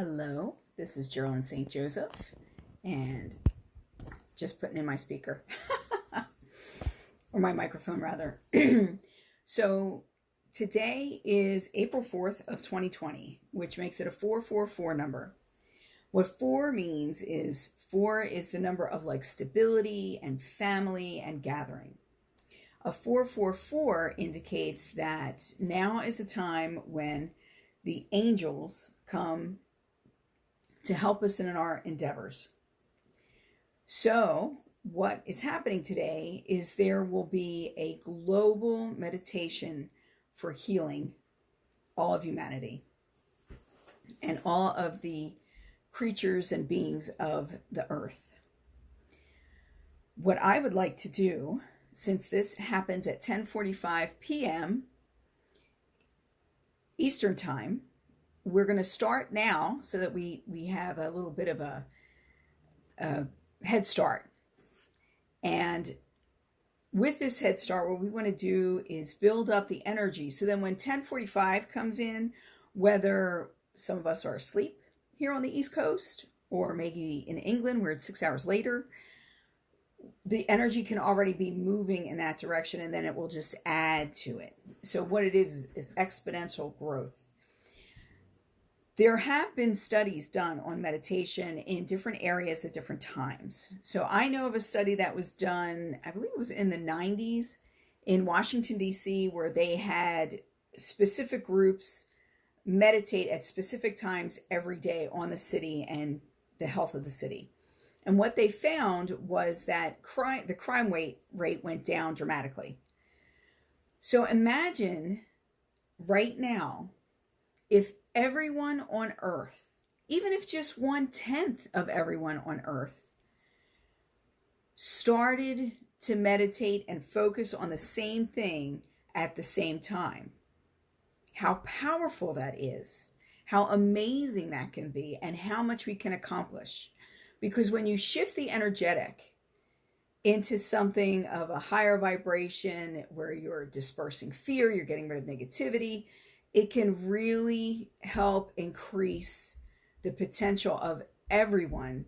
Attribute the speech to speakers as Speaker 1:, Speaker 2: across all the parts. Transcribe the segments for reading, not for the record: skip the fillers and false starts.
Speaker 1: Hello, this is Geralyn St. Joseph, and just putting in my speaker, or my microphone rather. So today is April 4th of 2020, which makes it a 444 number. What four means is four is the number of like stability and family and gathering. A 444 indicates that now is the time when the angels come to help us in our endeavors. So, what is happening today is there will be a global meditation for healing all of humanity and all of the creatures and beings of the earth. What I would like to do, since this happens at 10:45 p.m. Eastern Time, we're going to start now so that we have a little bit of a head start. And with this head start, what we want to do is build up the energy. So then when 10:45 comes in, whether some of us are asleep here on the East Coast or maybe in England where it's 6 hours later, the energy can already be moving in that direction, and then it will just add to it. So what it is exponential growth. There have been studies done on meditation in different areas at different times. So I know of a study that was done, I believe it was in the 90s in Washington, D.C., where they had specific groups meditate at specific times every day on the city and the health of the city. And what they found was that the crime rate went down dramatically. So imagine right now if everyone on earth, even if just 1/10 of everyone on earth, started to meditate and focus on the same thing at the same time. How powerful that is, how amazing that can be, and how much we can accomplish. Because when you shift the energetic into something of a higher vibration where you're dispersing fear, you're getting rid of negativity, it can really help increase the potential of everyone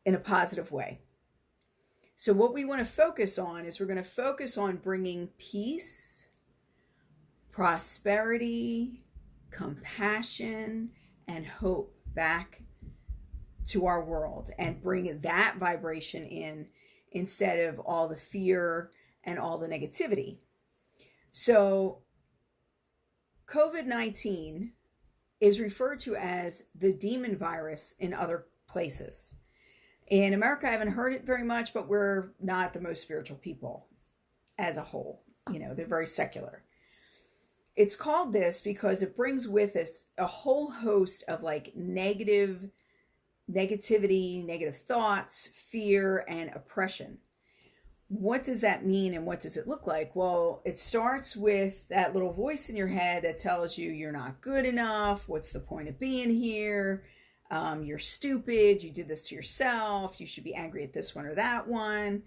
Speaker 1: in a positive way. So what we want to focus on is we're going to focus on bringing peace, prosperity, compassion, and hope back to our world and bring that vibration in instead of all the fear and all the negativity. So COVID-19 is referred to as the demon virus in other places. In America, I haven't heard it very much, but we're not the most spiritual people as a whole. They're very secular. It's called this because it brings with us a whole host of like negativity, negative thoughts, fear, and oppression. What does that mean and what does it look like? Well, it starts with that little voice in your head that tells you you're not good enough. What's the point of being here? You're stupid. You did this to yourself. You should be angry at this one or that one.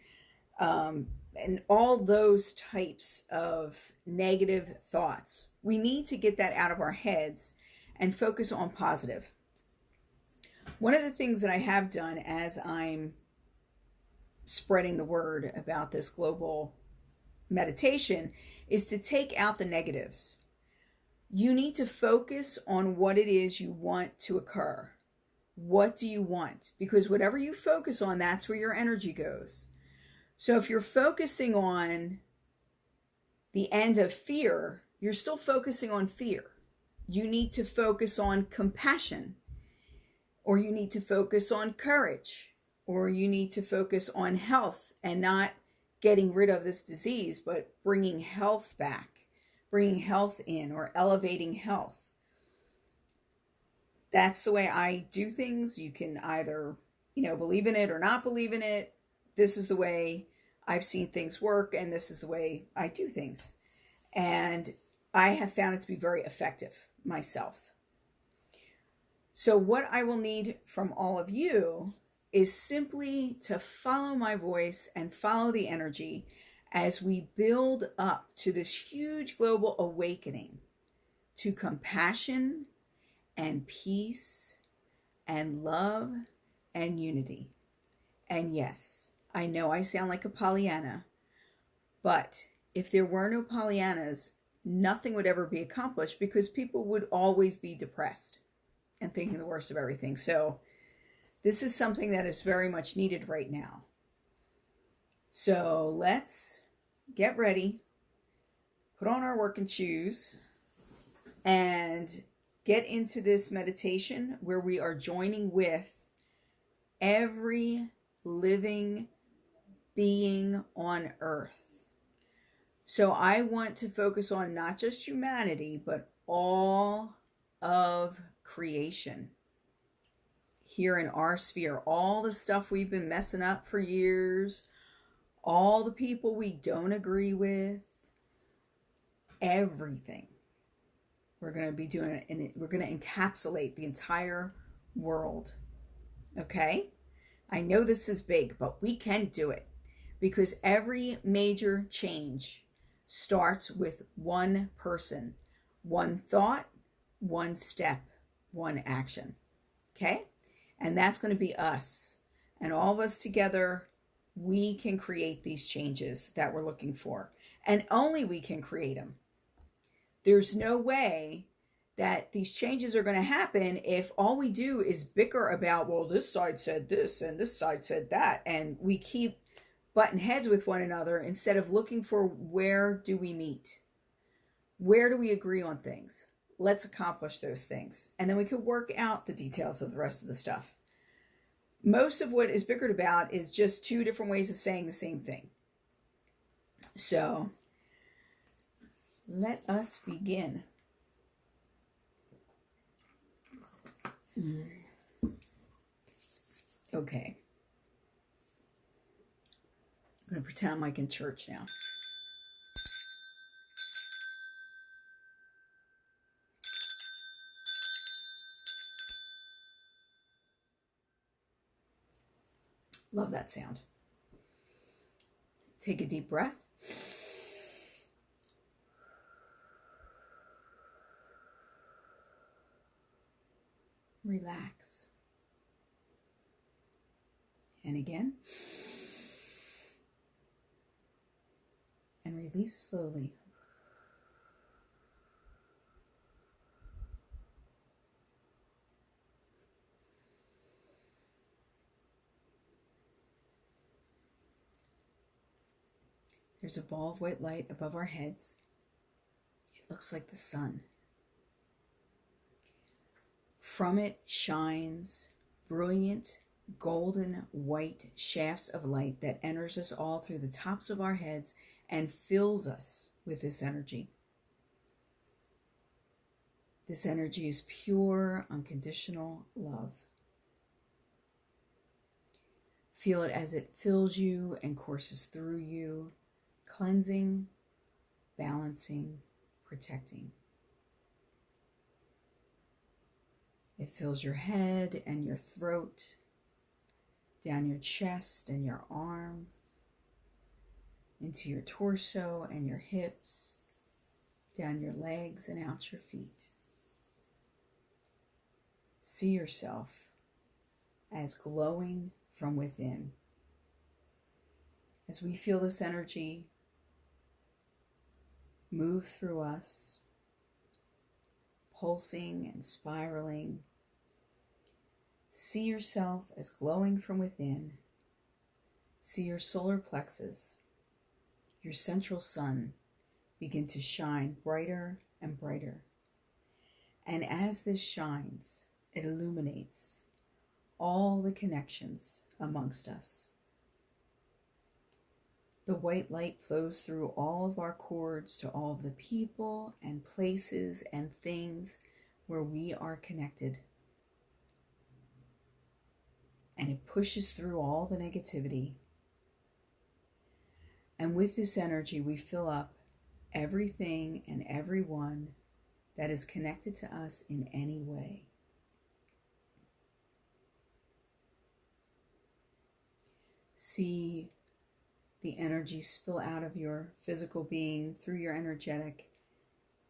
Speaker 1: And all those types of negative thoughts. We need to get that out of our heads and focus on positive. One of the things that I have done as I'm spreading the word about this global meditation is to take out the negatives. You need to focus on what it is you want to occur. What do you want? Because whatever you focus on, that's where your energy goes. So if you're focusing on the end of fear, you're still focusing on fear. You need to focus on compassion, or you need to focus on courage, or you need to focus on health and not getting rid of this disease, but bringing health back, bringing health in, or elevating health. That's the way I do things. You can either, believe in it or not believe in it. This is the way I've seen things work, and this is the way I do things. And I have found it to be very effective myself. So what I will need from all of you is simply to follow my voice and follow the energy as we build up to this huge global awakening to compassion and peace and love and unity. And yes, I know I sound like a Pollyanna, but if there were no Pollyannas, nothing would ever be accomplished because people would always be depressed and thinking the worst of everything. So this is something that is very much needed right now. So let's get ready, put on our working shoes, and get into this meditation where we are joining with every living being on earth. So I want to focus on not just humanity, but all of creation here in our sphere. All the stuff we've been messing up for years, all the people we don't agree with, everything. We're going to be doing it, and we're going to encapsulate the entire world. Okay? I know this is big, but we can do it because every major change starts with one person, one thought, one step, one action. Okay? And that's going to be us. And all of us together, we can create these changes that we're looking for. And only we can create them. There's no way that these changes are going to happen if all we do is bicker about, well, this side said this and this side said that. And we keep butting heads with one another instead of looking for where do we meet? Where do we agree on things? Let's accomplish those things. And then we could work out the details of the rest of the stuff. Most of what is bickered about is just two different ways of saying the same thing. So let us begin. Okay. I'm going to pretend I'm like in church now. Love that sound. Take a deep breath. Relax. And again. And release slowly. There's a ball of white light above our heads. It looks like the sun. From it shines brilliant, golden white shafts of light that enters us all through the tops of our heads and fills us with this energy. This energy is pure, unconditional love. Feel it as it fills you and courses through you, cleansing, balancing, protecting. It fills your head and your throat, down your chest and your arms, into your torso and your hips, down your legs and out your feet. See yourself as glowing from within. As we feel this energy move through us, pulsing and spiraling, see yourself as glowing from within. See your solar plexus, your central sun, begin to shine brighter and brighter. And as this shines, it illuminates all the connections amongst us. The white light flows through all of our cords to all of the people and places and things where we are connected. And it pushes through all the negativity. And with this energy, we fill up everything and everyone that is connected to us in any way. See the energy spill out of your physical being through your energetic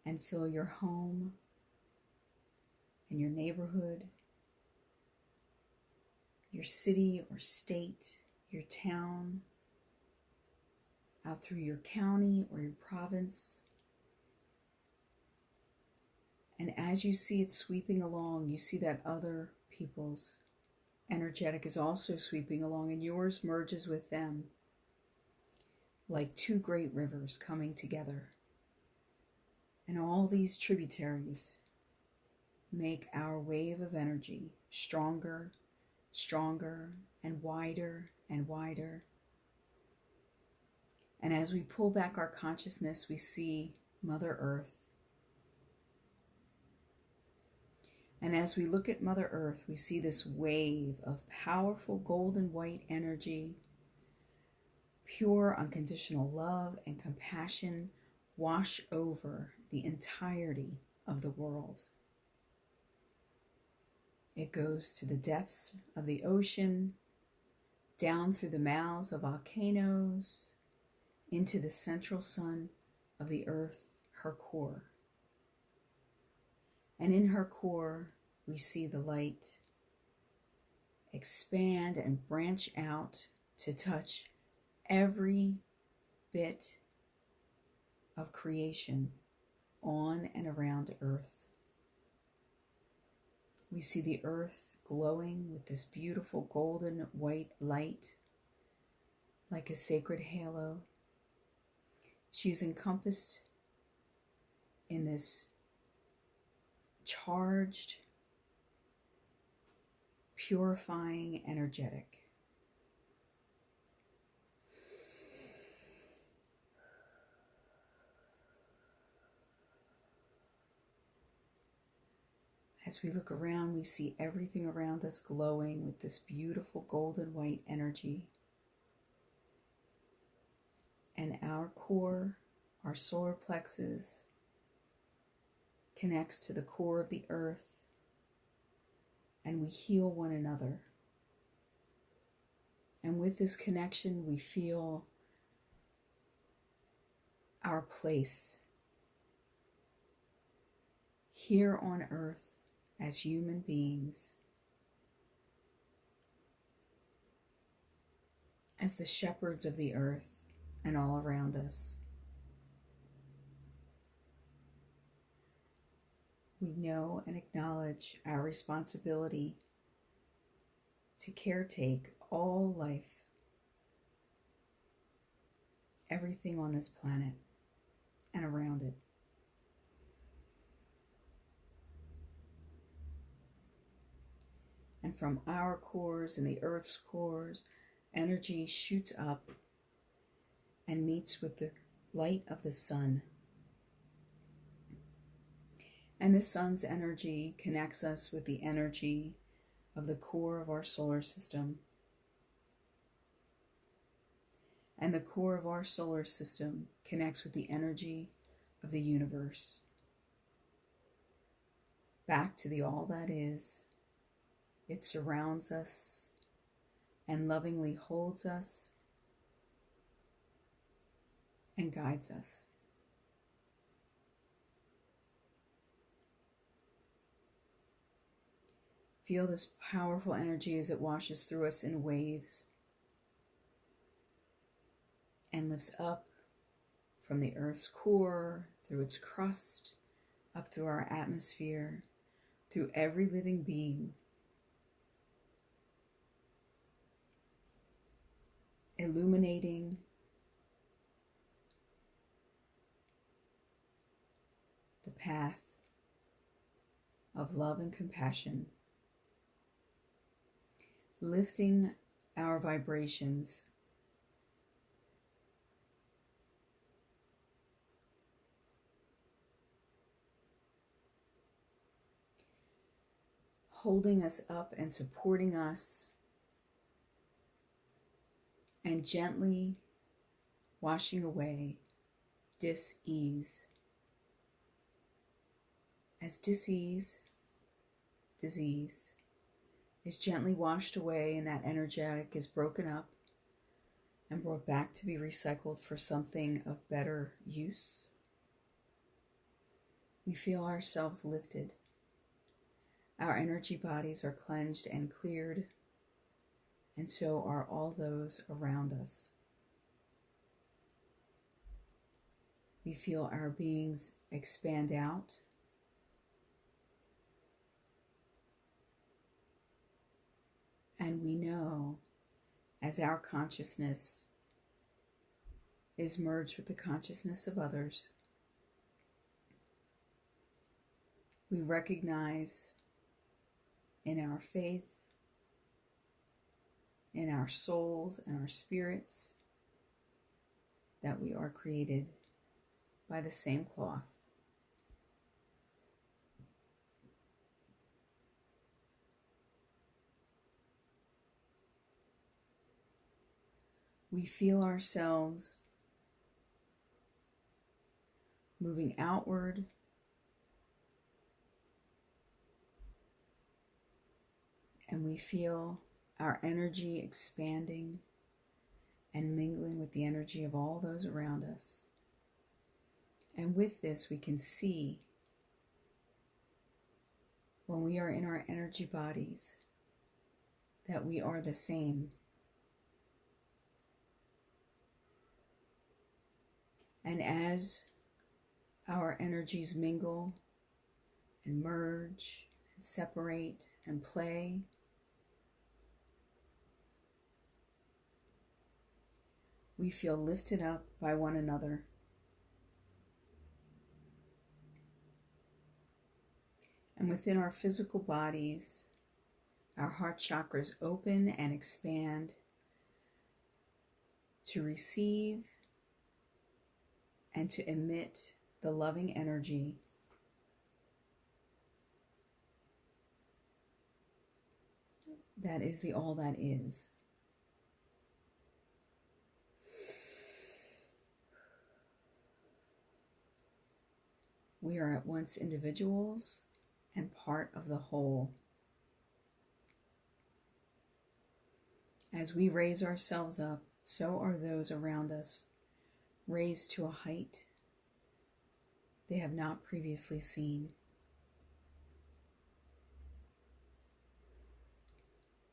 Speaker 1: and fill your home in your neighborhood, your city or state, your town, out through your county or your province. And as you see it sweeping along, you see that other people's energetic is also sweeping along, and yours merges with them like two great rivers coming together. And all these tributaries make our wave of energy stronger, stronger, and wider and wider. And as we pull back our consciousness, we see Mother Earth. And as we look at Mother Earth, we see this wave of powerful golden white energy, pure unconditional love and compassion wash over the entirety of the world. It goes to the depths of the ocean, down through the mouths of volcanoes, into the central sun of the earth, her core. And in her core, we see the light expand and branch out to touch every bit of creation on and around Earth. We see the Earth glowing with this beautiful golden white light, like a sacred halo. She is encompassed in this charged, purifying, energetic. As we look around, we see everything around us glowing with this beautiful golden white energy. And our core, our solar plexus, connects to the core of the earth, and we heal one another. And with this connection, we feel our place here on earth as human beings, as the shepherds of the earth and all around us. We know and acknowledge our responsibility to caretake all life, everything on this planet and around it. And from our cores and the Earth's cores, energy shoots up and meets with the light of the sun. And the sun's energy connects us with the energy of the core of our solar system. And the core of our solar system connects with the energy of the universe. Back to the all that is. It surrounds us and lovingly holds us and guides us. Feel this powerful energy as it washes through us in waves and lifts up from the Earth's core, through its crust, up through our atmosphere, through every living being, illuminating the path of love and compassion, lifting our vibrations holding us up and supporting us, and gently washing away dis-ease. As dis-ease, disease, is gently washed away and that energetic is broken up and brought back to be recycled for something of better use, we feel ourselves lifted Our energy bodies are cleansed and cleared, and so are all those around us. We feel our beings expand out, and we know as our consciousness is merged with the consciousness of others, we recognize in our faith, in our souls and our spirits, that we are created by the same cloth. We feel ourselves moving outward, and we feel our energy expanding and mingling with the energy of all those around us. And with this, we can see when we are in our energy bodies that we are the same. And as our energies mingle and merge and separate and play, we feel lifted up by one another. And within our physical bodies, our heart chakras open and expand to receive and to emit the loving energy that is the all that is. We are at once individuals and part of the whole. As we raise ourselves up, so are those around us raised to a height they have not previously seen.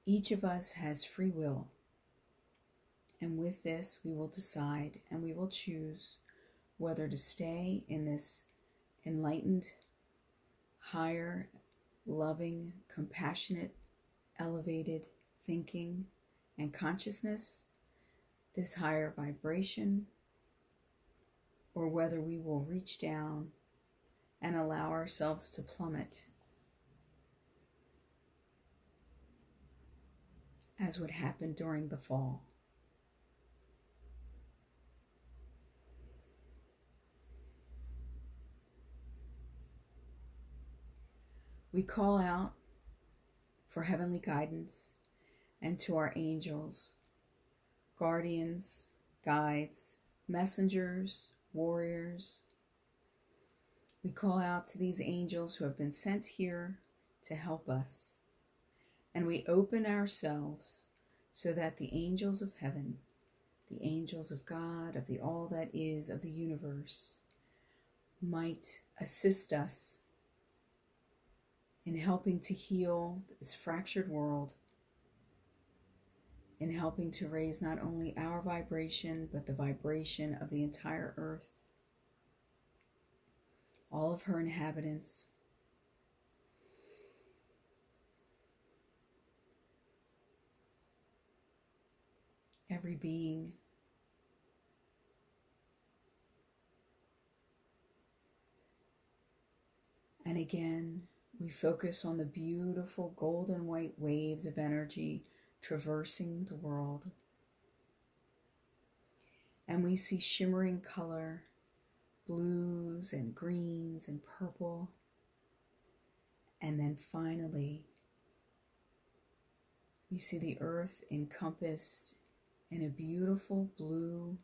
Speaker 1: Each of us has free will, and with this we will decide and we will choose whether to stay in this enlightened, higher, loving, compassionate, elevated thinking and consciousness, this higher vibration, or whether we will reach down and allow ourselves to plummet, as would happen during the fall. We call out for heavenly guidance and to our angels, guardians, guides, messengers, warriors. We call out to these angels who have been sent here to help us. And we open ourselves so that the angels of heaven, the angels of God, of the all that is, of the universe, might assist us in helping to heal this fractured world, in helping to raise not only our vibration, but the vibration of the entire earth, all of her inhabitants, every being. And again, we focus on the beautiful golden white waves of energy traversing the world. And we see shimmering color, blues and greens and purple. And then finally, we see the earth encompassed in a beautiful blue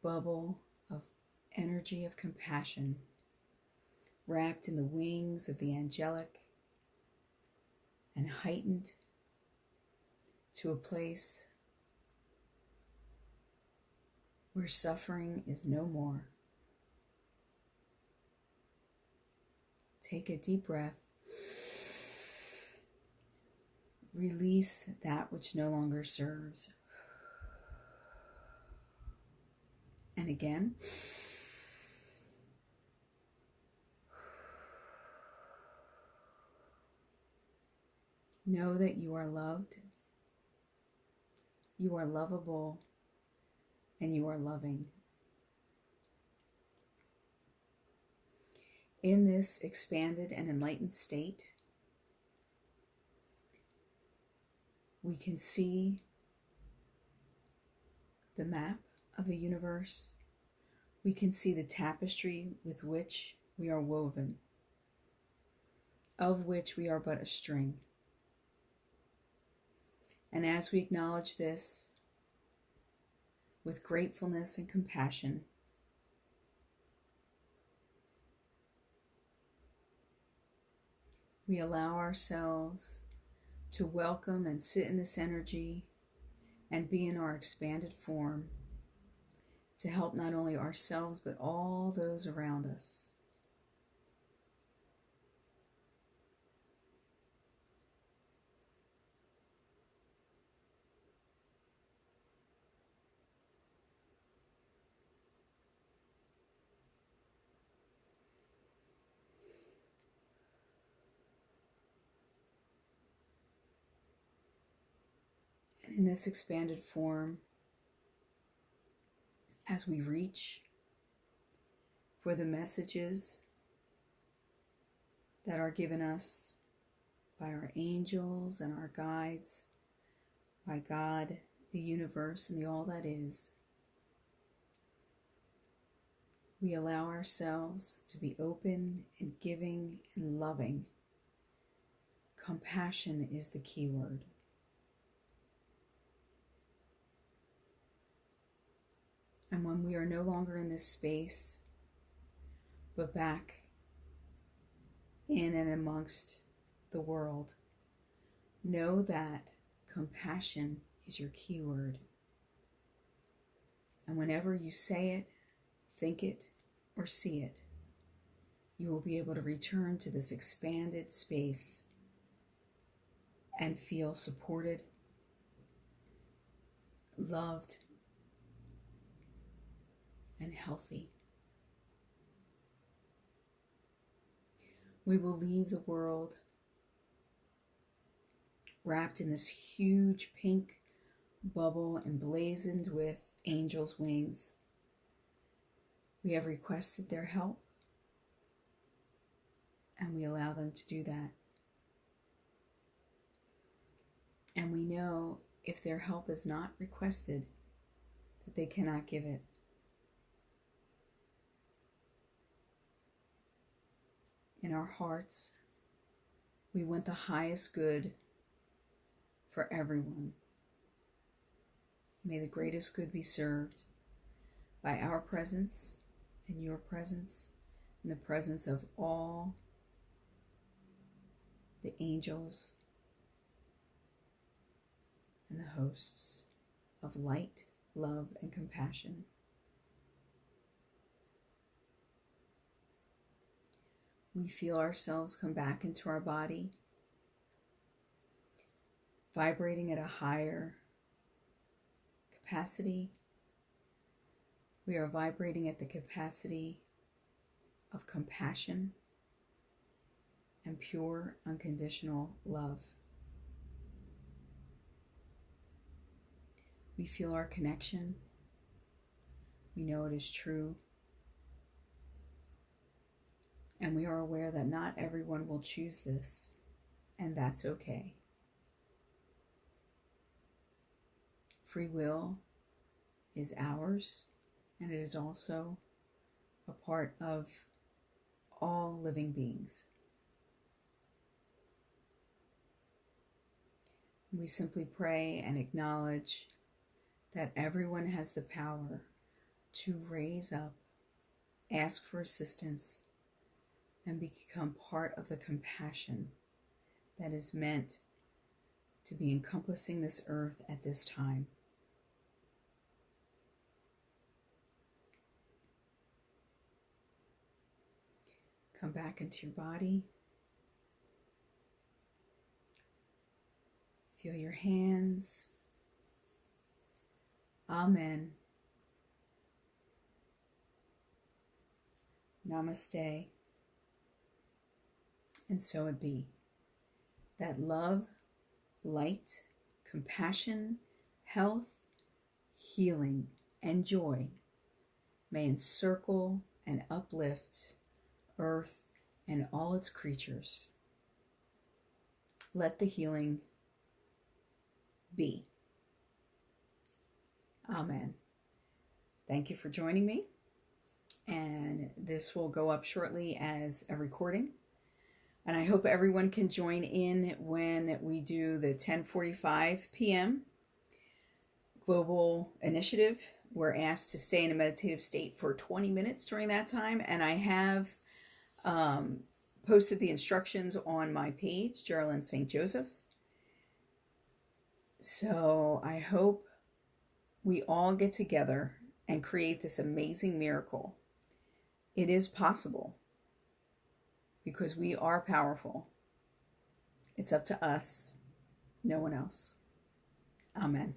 Speaker 1: bubble of energy of compassion, wrapped in the wings of the angelic and heightened to a place where suffering is no more. Take a deep breath Release that which no longer serves. And again. Know that you are loved, you are lovable, and you are loving. In this expanded and enlightened state, we can see the map of the universe. We can see the tapestry with which we are woven, of which we are but a string. And as we acknowledge this with gratefulness and compassion, we allow ourselves to welcome and sit in this energy and be in our expanded form to help not only ourselves but all those around us. And in this expanded form, as we reach for the messages that are given us by our angels and our guides, by God, the universe, and the all that is, we allow ourselves to be open and giving and loving. Compassion is the key word. And when we are no longer in this space, but back in and amongst the world, know that compassion is your key word. And whenever you say it, think it, or see it, you will be able to return to this expanded space and feel supported, loved, and healthy. We will leave the world wrapped in this huge pink bubble emblazoned with angels' wings. We have requested their help, and we allow them to do that. And we know if their help is not requested, that they cannot give it. In our hearts, we want the highest good for everyone. May the greatest good be served by our presence and your presence and the presence of all the angels and the hosts of light, love, and compassion. We feel ourselves come back into our body, vibrating at a higher capacity. We are vibrating at the capacity of compassion and pure, unconditional love. We feel our connection. We know it is true. And we are aware that not everyone will choose this, and that's okay. Free will is ours, and it is also a part of all living beings. We simply pray and acknowledge that everyone has the power to raise up, ask for assistance, and become part of the compassion that is meant to be encompassing this earth at this time. Come back into your body. Feel your hands. Amen. Namaste. And so it be, that love, light, compassion, health, healing, and joy may encircle and uplift earth and all its creatures. Let the healing be. Amen. Thank you for joining me. And this will go up shortly as a recording. And I hope everyone can join in when we do the 10:45 p.m. Global Initiative. We're asked to stay in a meditative state for 20 minutes during that time. And I have posted the instructions on my page, Geralyn St. Joseph. So I hope we all get together and create this amazing miracle. It is possible because we are powerful. It's up to us, no one else. Amen.